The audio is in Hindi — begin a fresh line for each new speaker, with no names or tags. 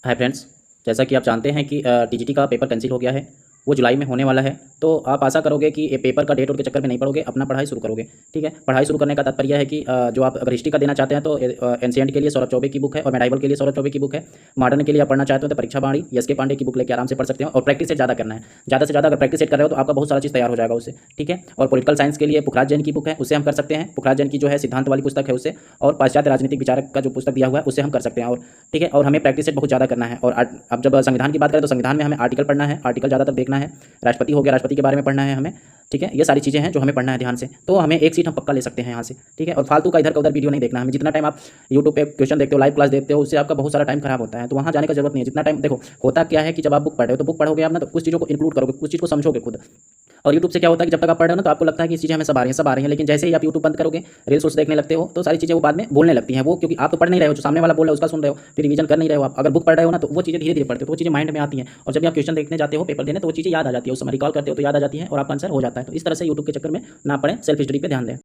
हाय फ्रेंड्स, जैसा कि आप जानते हैं कि टीजीटी का पेपर कैंसिल हो गया है। वो जुलाई में होने वाला है। तो आप आशा करोगे कि ये पेपर का डेट और के चक्कर में नहीं पड़ोगे, अपना पढ़ाई शुरू करोगे। ठीक है, पढ़ाई शुरू करने का तात्पर्य है कि जो आप अगर हिस्ट्री का देना चाहते हैं तो एनसीएंट के लिए सौरभ चौबे की बुक है और मेडाइवल के लिए सौरभ चौबे की बुक है। मॉडर्न के लिए आप पढ़ना चाहते हो तो परीक्षा बाणी एस के पांडे की बुक लेकर आराम से पढ़ सकते हो और प्रैक्टिस सेट ज़्यादा करना है। ज़्यादा से ज़्यादा अगर प्रैक्टिस सेट कर रहे हो तो आपका बहुत सारा चीज़ तैयार हो जाएगा उससे। ठीक है, और पॉलिटिकल साइंस के लिए पुखराज जैन की बुक है, उससे हम कर सकते हैं। पुखराज जैन की जो है सिद्धांत वाली पुस्तक है उससे, और पाश्चात्य राजनीतिक विचारक का जो पुस्तक दिया हुआ है उससे हम कर सकते हैं। और ठीक है, और हमें प्रैक्टिस सेट बहुत ज़्यादा करना है। और अब जब संविधान की बात करें तो संविधान में हमें आर्टिकल पढ़ना है, आर्टिकल ज़्यादातर देखना है। राष्ट्रपति हो गया, राष्ट्रपति के बारे में पढ़ना है हमें। ठीक है, ये सारी चीज़ें हैं जो हमें पढ़ना है ध्यान से, तो हमें एक सीट हम पक्का ले सकते हैं यहाँ से। ठीक है, और फालतू का इधर का उधर वीडियो नहीं देखना। हमें जितना टाइम आप यूट्यूब पे क्वेश्चन देखते हो, लाइव क्लास देखते हो, उससे आपका बहुत सारा टाइम खराब होता है, तो वहाँ जाने का जरूरत नहीं है। जितना टाइम देखो, होता क्या है कि जब आप बुक पढ़ रहे हो तो बुक पढ़ोगे आप ना, तो कुछ चीज़ों को इंक्लूड करोगे, कुछ चीज़ को समझोगे खुद। और यूट्यूब से क्या होता है कि जब तक आप पढ़ रहे हो ना तो आपको लगता है कि ये चीज़ें हमें सब आ रही हैं, सब आ रही हैं, लेकिन जैसे ही आप यूट्यूब बंद करोगे, रील्स उस देखने लगते हो, तो सारी चीज़ें वो बाद में बोलने लगती हैं। वो क्योंकि आप तो पढ़ नहीं रहे हो, जो सामने वाला बोल रहा है उसका सुन रहे हो, फिर रिवीजन कर नहीं रहे हो। आप अगर बुक पढ़ रहे हो ना तो वो चीज़ें धीरे धीरे पढ़ते हो, तो वो चीज़ें माइंड में आती हैं, और जब आप क्वेश्चन देखने जाते हो, पेपर देने, तो वो चीज़ें याद आ जाती है, उस समय रिकॉल करते हो तो याद आ जाती है और आपका आंसर हो जाता है। तो इस तरह से यूट्यूब के चक्कर में ना पड़े, सेल्फ स्टडी पे ध्यान दें।